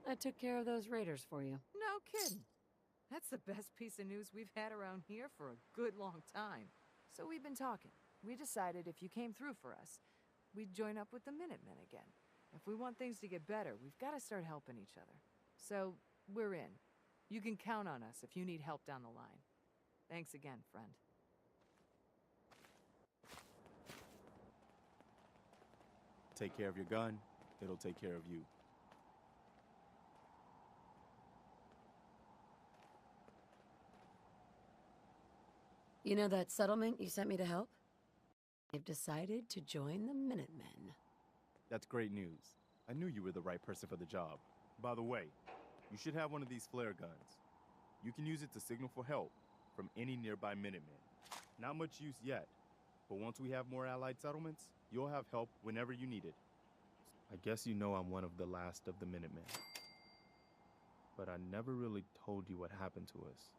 I took care of those raiders for you. No kidding. That's the best piece of news we've had around here for a good long time. So we've been talking. We decided if you came through for us, we'd join up with the Minutemen again. If we want things to get better, we've got to start helping each other. So, we're in. You can count on us if you need help down the line. Thanks again, friend. Take care of your gun, it'll take care of you. You know that settlement you sent me to help? They've decided to join the Minutemen. That's great news. I knew you were the right person for the job. By the way, you should have one of these flare guns. You can use it to signal for help from any nearby Minutemen. Not much use yet, but once we have more allied settlements, you'll have help whenever you need it. I guess you know I'm one of the last of the Minutemen. But I never really told you what happened to us.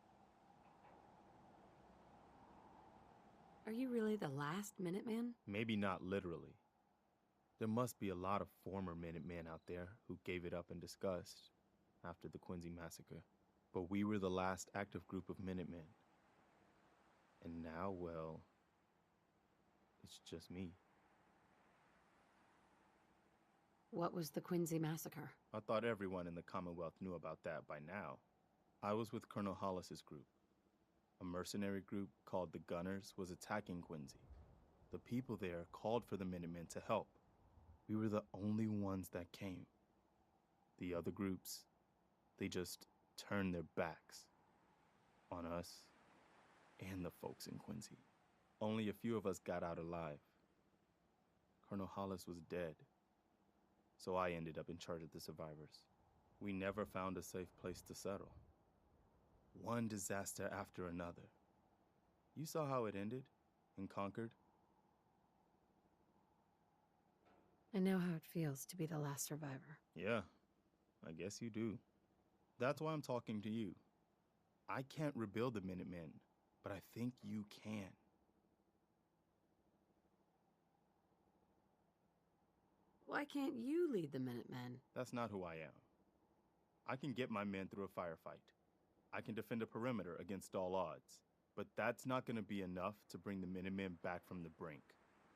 Are you really the last Minuteman? Maybe not literally. There must be a lot of former Minutemen out there who gave it up in disgust after the Quincy massacre. But we were the last active group of Minutemen. And now, well, it's just me. What was the Quincy massacre? I thought everyone in the Commonwealth knew about that by now. I was with Colonel Hollis's group. A mercenary group called the Gunners was attacking Quincy. The people there called for the Minutemen to help. We were the only ones that came. The other groups, they just turned their backs on us and the folks in Quincy. Only a few of us got out alive. Colonel Hollis was dead, so I ended up in charge of the survivors. We never found a safe place to settle. One disaster after another. You saw how it ended in Concord? I know how it feels to be the last survivor. Yeah, I guess you do. That's why I'm talking to you. I can't rebuild the Minutemen, but I think you can. Why can't you lead the Minutemen? That's not who I am. I can get my men through a firefight. I can defend a perimeter against all odds. But that's not going to be enough to bring the Minutemen back from the brink.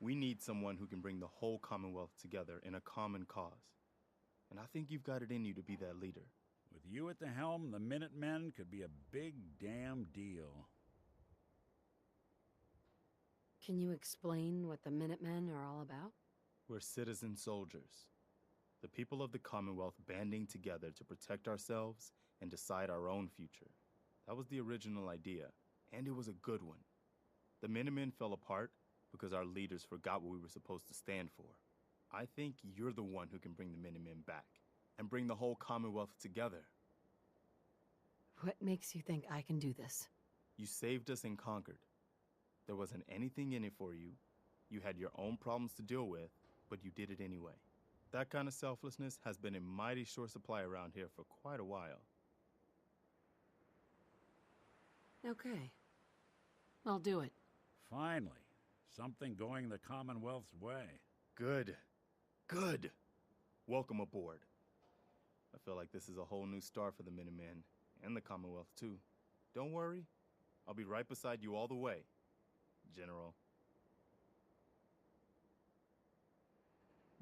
We need someone who can bring the whole Commonwealth together in a common cause. And I think you've got it in you to be that leader. With you at the helm, the Minutemen could be a big damn deal. Can you explain what the Minutemen are all about? We're citizen soldiers. The people of the Commonwealth banding together to protect ourselves and decide our own future. That was the original idea, and it was a good one. The Minutemen fell apart because our leaders forgot what we were supposed to stand for. I think you're the one who can bring the Minutemen back and bring the whole Commonwealth together. What makes you think I can do this? You saved us in Concord. There wasn't anything in it for you. You had your own problems to deal with, but you did it anyway. That kind of selflessness has been in mighty short supply around here for quite a while. Okay. I'll do it. Finally, something going the Commonwealth's way. Good. Good. Welcome aboard. I feel like this is a whole new start for the Minutemen, and the Commonwealth too. Don't worry, I'll be right beside you all the way, General.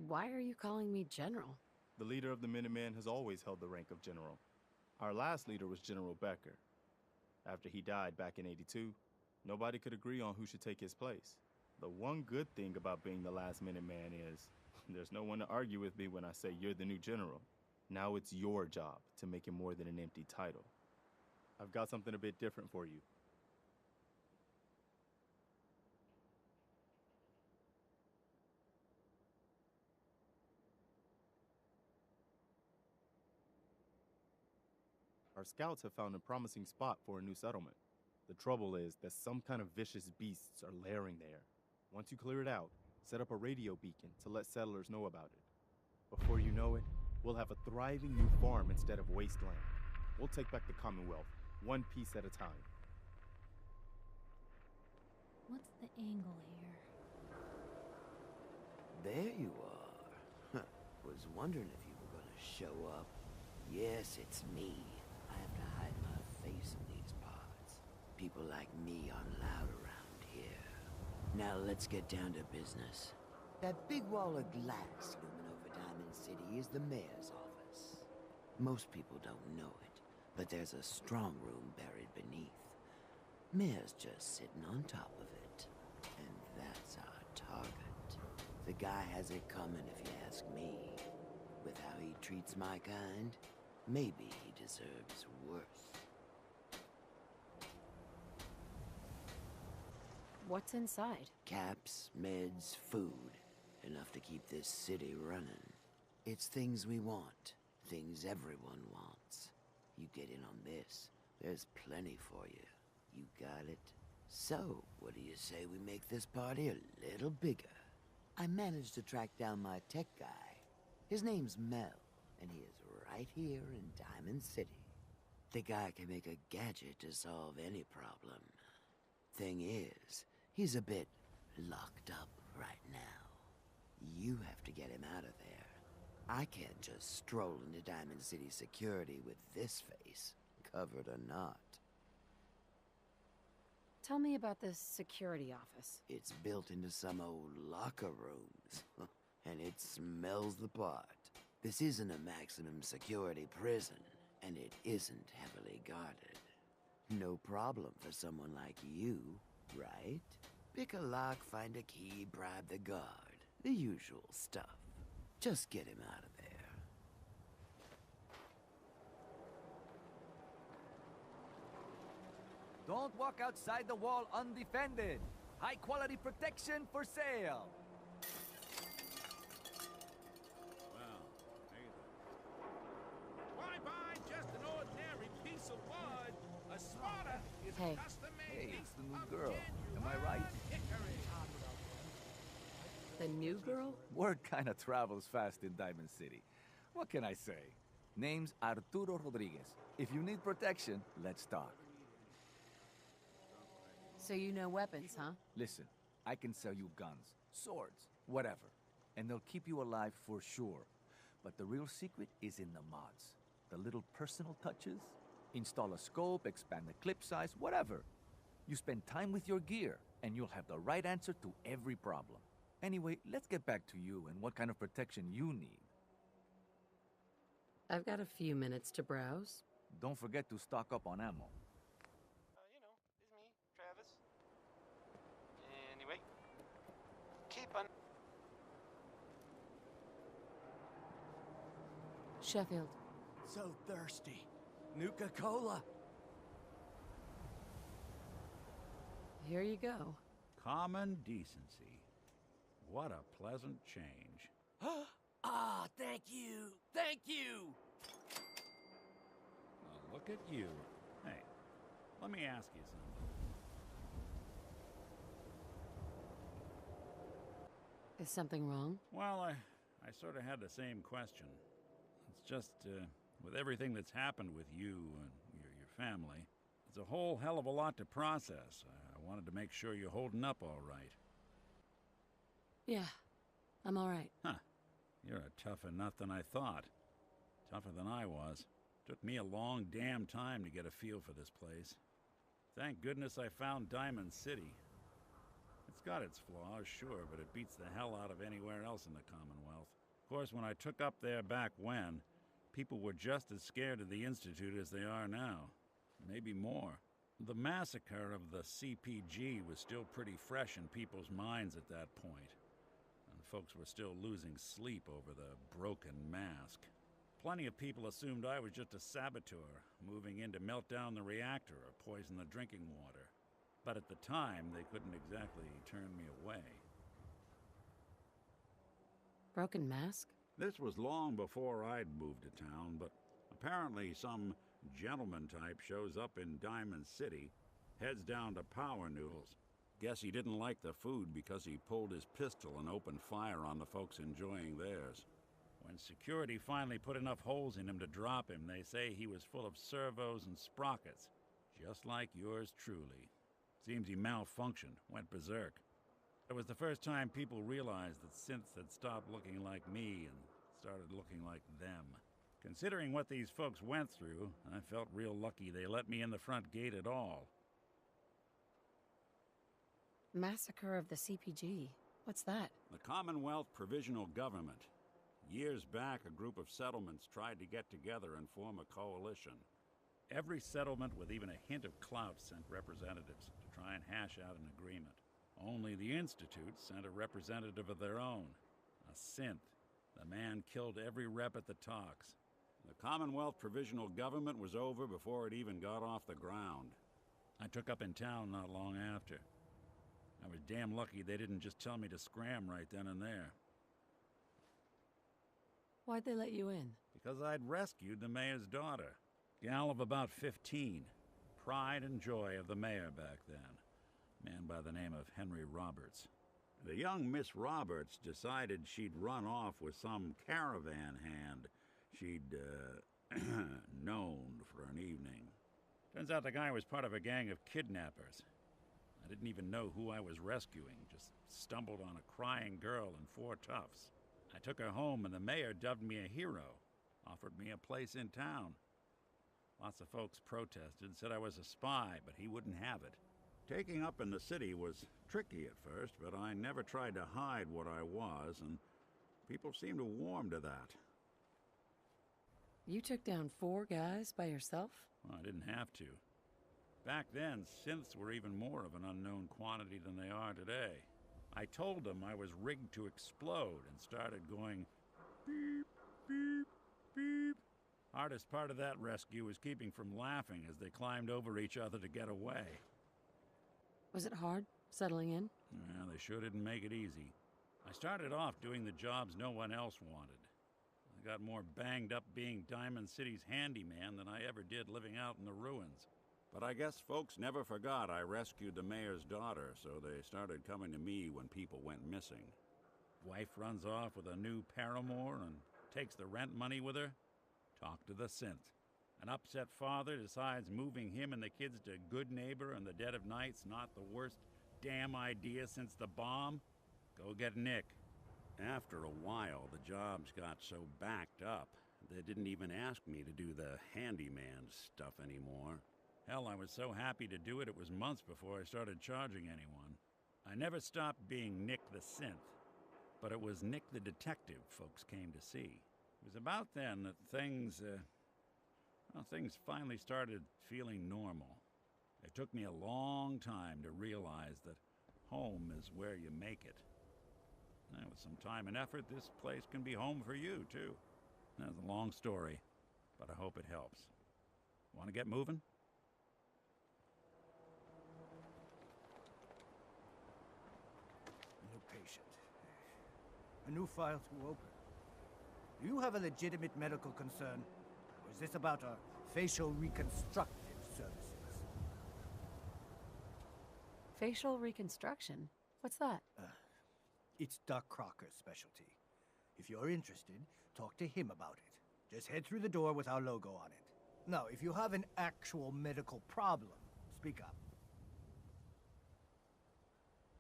Why are you calling me General? The leader of the Minutemen has always held the rank of General. Our last leader was General Becker. After he died back in '82, nobody could agree on who should take his place. The one good thing about being the last Minuteman is there's no one to argue with me when I say you're the new general. Now it's your job to make it more than an empty title. I've got something a bit different for you. Our scouts have found a promising spot for a new settlement. The trouble is that some kind of vicious beasts are lairing there. Once you clear it out, set up a radio beacon to let settlers know about it. Before you know it, we'll have a thriving new farm instead of wasteland. We'll take back the Commonwealth, one piece at a time. What's the angle here? There you are. Was wondering if you were gonna show up. Yes, it's me. I have to hide my face in these parts. People like me aren't allowed around here. Now let's get down to business. That big wall of glass looming over Diamond City is the mayor's office. Most people don't know it, but there's a strong room buried beneath. Mayor's just sitting on top of it. And that's our target. The guy has it coming if you ask me. With how he treats my kind, maybe he deserves worse. What's inside? Caps, meds, food. Enough to keep this city running. It's things we want. Things everyone wants. You get in on this, there's plenty for you. You got it? So, what do you say we make this party a little bigger? I managed to track down my tech guy. His name's Mel, and he is right here in Diamond City. The guy can make a gadget to solve any problem. Thing is, he's a bit locked up right now. You have to get him out of there. I can't just stroll into Diamond City security with this face, covered or not. Tell me about this security office. It's built into some old locker rooms, and it smells the part. This isn't a maximum security prison, and it isn't heavily guarded. No problem for someone like you, right? Pick a lock, find a key, bribe the guard. The usual stuff. Just get him out of there. Don't walk outside the wall undefended. High-quality protection for sale. Well, hey there. Why buy just an ordinary piece of wood? A spotter is Hey. a custom-made Hey, piece it's the new of girl. Am I genuine right? hickory. The new girl? Word kinda travels fast in Diamond City. What can I say? Name's Arturo Rodriguez. If you need protection, let's talk. So you know weapons, huh? Listen, I can sell you guns, swords, whatever. And they'll keep you alive for sure. But the real secret is in the mods. The little personal touches. Install a scope, expand the clip size, whatever. You spend time with your gear, and you'll have the right answer to every problem. Anyway, let's get back to you and what kind of protection you need. I've got a few minutes to browse. Don't forget to stock up on ammo. It's me, Travis. Anyway, keep on. Sheffield. So thirsty. Nuka-Cola. Here you go. Common decency. What a pleasant change. Ah, thank you. Thank you. Well, look at you. Hey, let me ask you something. Is something wrong? Well, I sort of had the same question. It's just, with everything that's happened with you and your family, it's a whole hell of a lot to process. I wanted to make sure you're holding up all right. Yeah, I'm all right. Huh. You're a tougher nut than I thought. Tougher than I was. Took me a long damn time to get a feel for this place. Thank goodness I found Diamond City. It's got its flaws, sure, but it beats the hell out of anywhere else in the Commonwealth. Of course, when I took up there back when, people were just as scared of the Institute as they are now. Maybe more. The massacre of the CPG was still pretty fresh in people's minds at that point. And folks were still losing sleep over the broken mask. Plenty of people assumed I was just a saboteur, moving in to melt down the reactor or poison the drinking water. But at the time, they couldn't exactly turn me away. Broken mask? This was long before I'd moved to town, but apparently some gentleman type shows up in Diamond City, heads down to Power Noodles. Guess he didn't like the food because he pulled his pistol and opened fire on the folks enjoying theirs. When security finally put enough holes in him to drop him, they say he was full of servos and sprockets, just like yours truly. Seems he malfunctioned, went berserk. It was the first time people realized that synths had stopped looking like me and started looking like them. Considering what these folks went through, I felt real lucky they let me in the front gate at all. Massacre of the CPG. What's that? The Commonwealth Provisional Government. Years back, a group of settlements tried to get together and form a coalition. Every settlement with even a hint of clout sent representatives to try and hash out an agreement. Only the Institute sent a representative of their own, a synth. The man killed every rep at the talks. The Commonwealth Provisional Government was over before it even got off the ground. I took up in town not long after. I was damn lucky they didn't just tell me to scram right then and there. Why'd they let you in? Because I'd rescued the mayor's daughter. Gal of about 15. Pride and joy of the mayor back then. Man by the name of Henry Roberts. The young Miss Roberts decided she'd run off with some caravan hand she'd, known for an evening. Turns out the guy was part of a gang of kidnappers. I didn't even know who I was rescuing, just stumbled on a crying girl and 4 toughs. I took her home and the mayor dubbed me a hero, offered me a place in town. Lots of folks protested, said I was a spy, but he wouldn't have it. Taking up in the city was tricky at first, but I never tried to hide what I was, and people seemed to warm to that. You took down 4 guys by yourself? Well, I didn't have to. Back then, synths were even more of an unknown quantity than they are today. I told them I was rigged to explode and started going beep, beep, beep. Hardest part of that rescue was keeping from laughing as they climbed over each other to get away. Was it hard, settling in? Yeah, they sure didn't make it easy. I started off doing the jobs no one else wanted. I got more banged up being Diamond City's handyman than I ever did living out in the ruins. But I guess folks never forgot I rescued the mayor's daughter, so they started coming to me when people went missing. Wife runs off with a new paramour and takes the rent money with her. Talk to the synth. An upset father decides moving him and the kids to Good Neighbor in the dead of night's not the worst damn idea since the bomb. Go get Nick. After a while, the jobs got so backed up, they didn't even ask me to do the handyman stuff anymore. Hell, I was so happy to do it, it was months before I started charging anyone. I never stopped being Nick the Synth, but it was Nick the Detective folks came to see. It was about then that things finally started feeling normal. It took me a long time to realize that home is where you make it. And with some time and effort, this place can be home for you, too. That's a long story, but I hope it helps. Want to get moving? A new patient. A new file to open. Do you have a legitimate medical concern? Or is this about our facial reconstructive services? Facial reconstruction? What's that? It's Doc Crocker's specialty. If you're interested, talk to him about it. Just head through the door with our logo on it. Now, if you have an actual medical problem, speak up.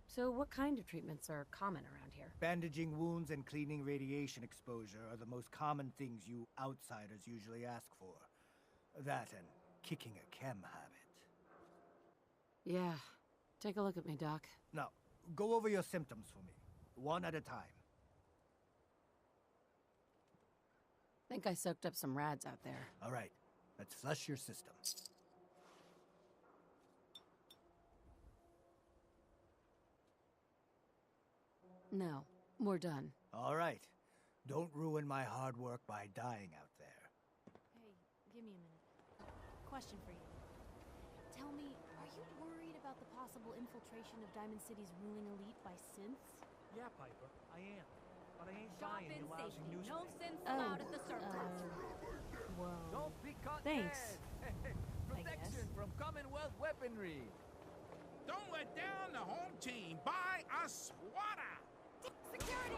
So what kind of treatments are common around here? Bandaging wounds and cleaning radiation exposure are the most common things you outsiders usually ask for. That and kicking a chem habit. Yeah. Take a look at me, Doc. Now, go over your symptoms for me, one at a time. Think I soaked up some rads out there. All right, let's flush your system. No, we're done. All right. Don't ruin my hard work by dying out there. Hey, give me a minute. Question for you. Tell me, are you worried about the possible infiltration of Diamond City's ruling elite by synths? Yeah, Piper, I am. But I ain't Shop buying in your lousy safety. newspaper. No synths allowed at the surface. Whoa. Don't be caught Thanks. dead. Protection from Commonwealth weaponry. Don't let down the home team. Buy a swatter. Security!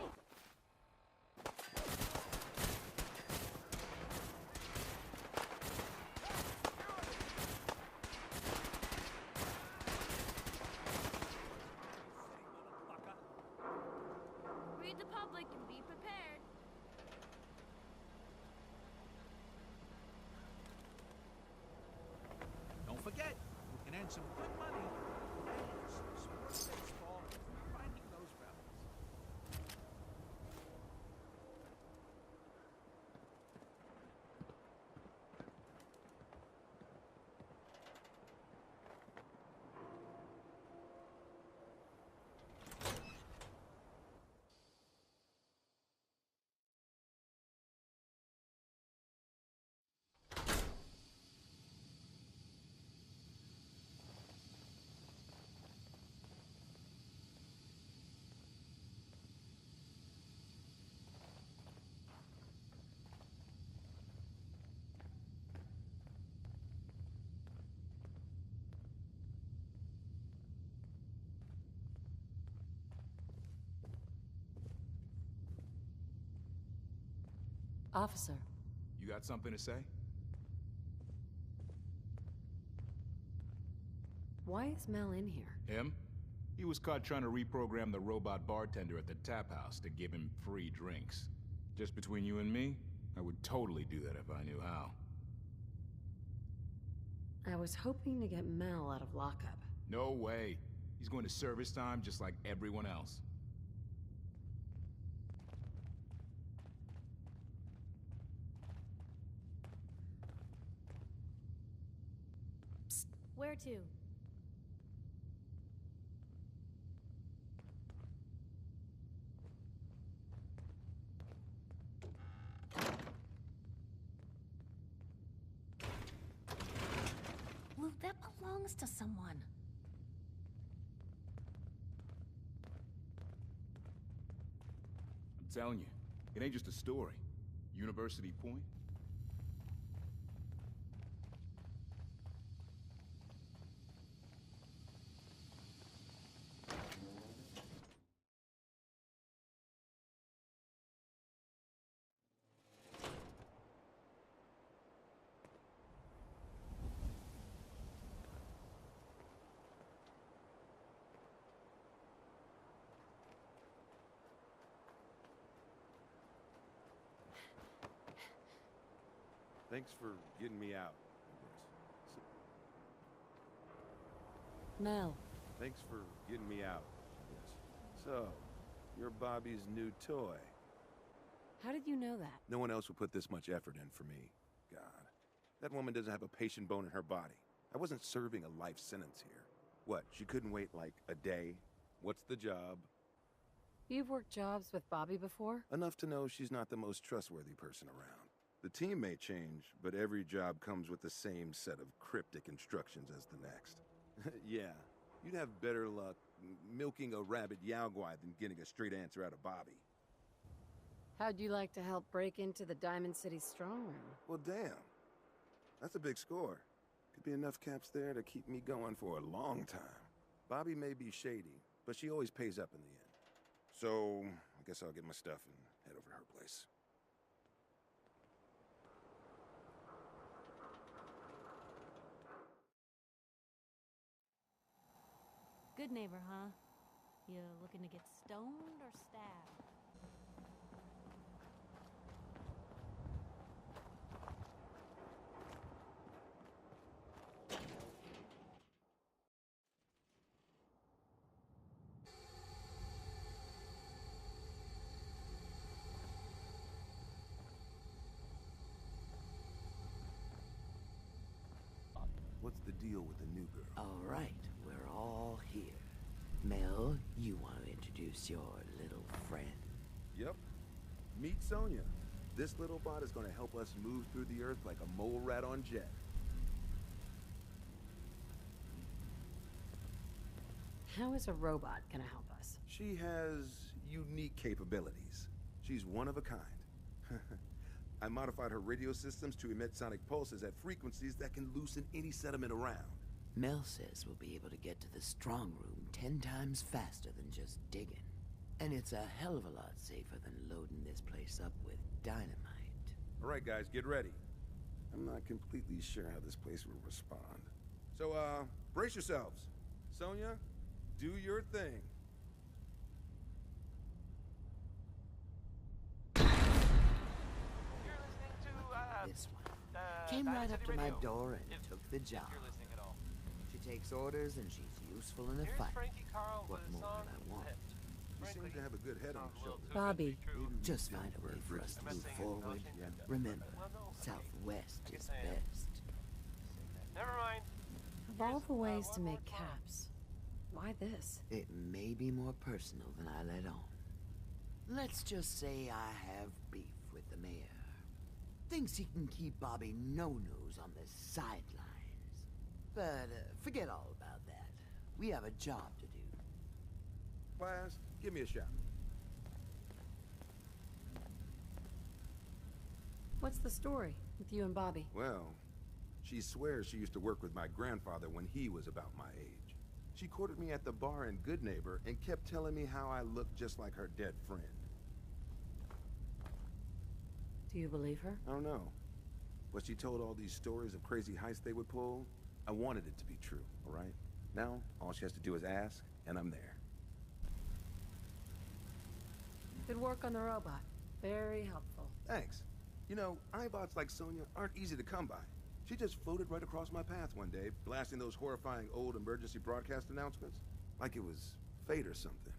Read the public and be prepared. some good money. And some sports baseball. Finding those rebels. Officer. You got something to say? Why is Mel in here? Him? He was caught trying to reprogram the robot bartender at the tap house to give him free drinks. Just between you and me, I would totally do that if I knew how. I was hoping to get Mel out of lockup. No way. He's going to serve his time just like everyone else. Where to? Luke, that belongs to someone. I'm telling you, it ain't just a story. University Point? Thanks for getting me out, Mel. Thanks for getting me out, So, you're Bobby's new toy. How did you know that? No one else would put this much effort in for me. God. That woman doesn't have a patient bone in her body. I wasn't serving a life sentence here. What, she couldn't wait like a day? What's the job? You've worked jobs with Bobby before? Enough to know she's not the most trustworthy person around. The team may change, but every job comes with the same set of cryptic instructions as the next. Yeah, you'd have better luck milking a rabid Yao Guai than getting a straight answer out of Bobby. How'd you like to help break into the Diamond City Strongroom? Well, damn. That's a big score. Could be enough caps there to keep me going for a long time. Bobby may be shady, but she always pays up in the end. So, I guess I'll get my stuff and head over to her place. Good neighbor, huh? You looking to get stoned or stabbed? What's the deal with the new girl? All right, we're all here. Mel, you want to introduce your little friend? Yep. Meet Sonya. This little bot is going to help us move through the earth like a mole rat on jet. How is a robot gonna help us? She has unique capabilities. She's one of a kind. I modified her radio systems to emit sonic pulses at frequencies that can loosen any sediment around. Mel says we'll be able to get to the strong room 10 times faster than just digging. And it's a hell of a lot safer than loading this place up with dynamite. All right, guys, get ready. I'm not completely sure how this place will respond. So, brace yourselves. Sonya, do your thing. You're listening to, This one came right up to my door and took the job. If you're listening at all. She takes orders and she's useful in a Here's fight. Frankie Carl What with a more song could I want? Hipped. You seem to have a good head on your shoulders. Bobby. Just find a way for us to move forward. Remember, Southwest is best. Never mind. Of all the ways to make caps, why this? It may be more personal than I let on. Let's just say I have beef with the mayor. Thinks he can keep Bobby No-Nose on the sidelines. But forget all about that. We have a job to do. Class, give me a shot. What's the story with you and Bobby? Well, she swears she used to work with my grandfather when he was about my age. She courted me at the bar in Good Neighbor and kept telling me how I looked just like her dead friend. Do you believe her? I don't know. But she told all these stories of crazy heists they would pull. I wanted it to be true, all right? Now, all she has to do is ask, and I'm there. Good work on the robot. Very helpful. Thanks. You know, iBots like Sonya aren't easy to come by. She just floated right across my path one day, blasting those horrifying old emergency broadcast announcements. Like it was fate or something.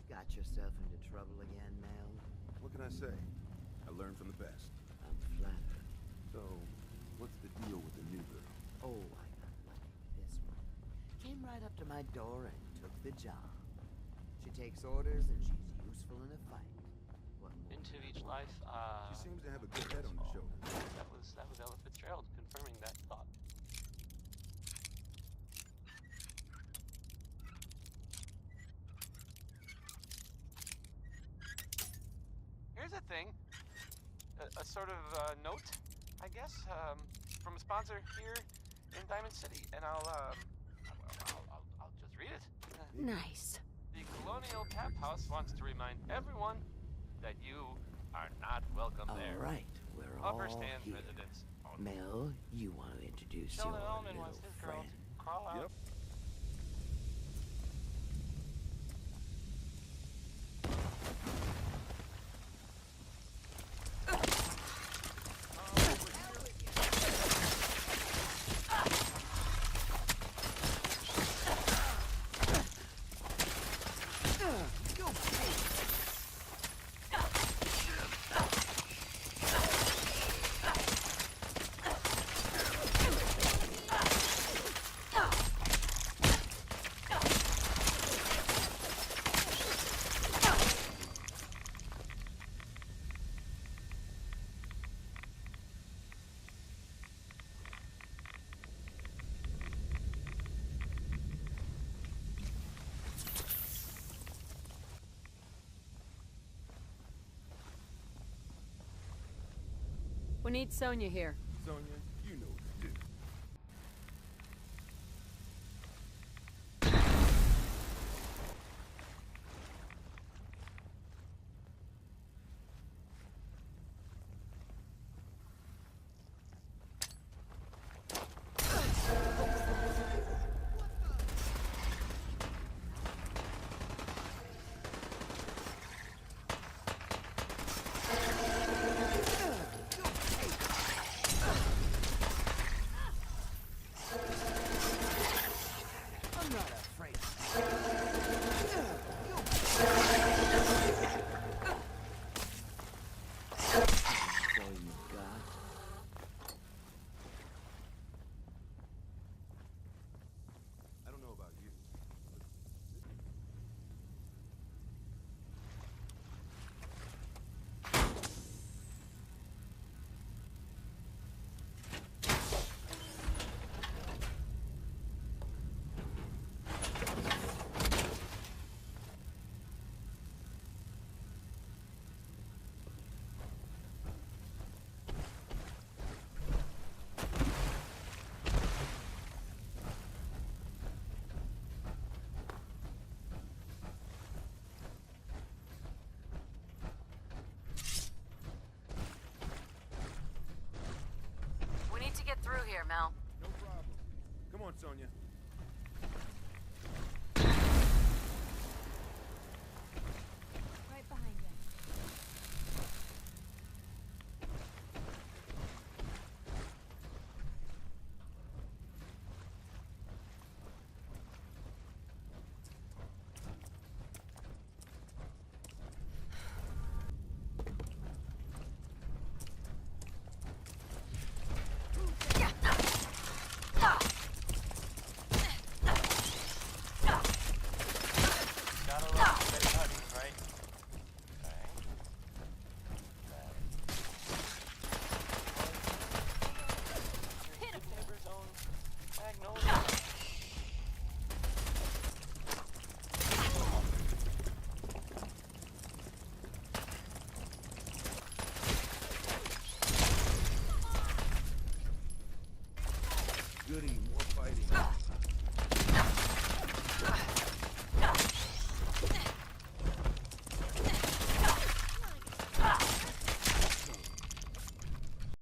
Got yourself into trouble again, Mel? What can I say? I learned from the best. I'm flattered. So, what's the deal with the new girl? Oh, I got lucky with this one. Came right up to my door and took the job. She takes orders and she's useful in a fight. What? Into each life, She seems to have a good head on her shoulders. That was Ella Fitzgerald confirming that thought. Here's a thing. A sort of note, I guess, from a sponsor here in Diamond City, and I'll just read it. Nice. The Colonial Tap House wants to remind everyone that you are not welcome there. All right, we're Upper all Stand here. residents. Mel, you want to introduce Sheldon your Ellman little wants his girl friend? to crawl out. Yep. We need Sonia here. Sonia, you know what to do. I'm not afraid. That's all you got? I don't know about you. We need to get through here, Mel. No problem. Come on, Sonia. Right behind you. Gotta love steady hunting, right? Okay. Your good neighbor's own Magnolia. Good evening.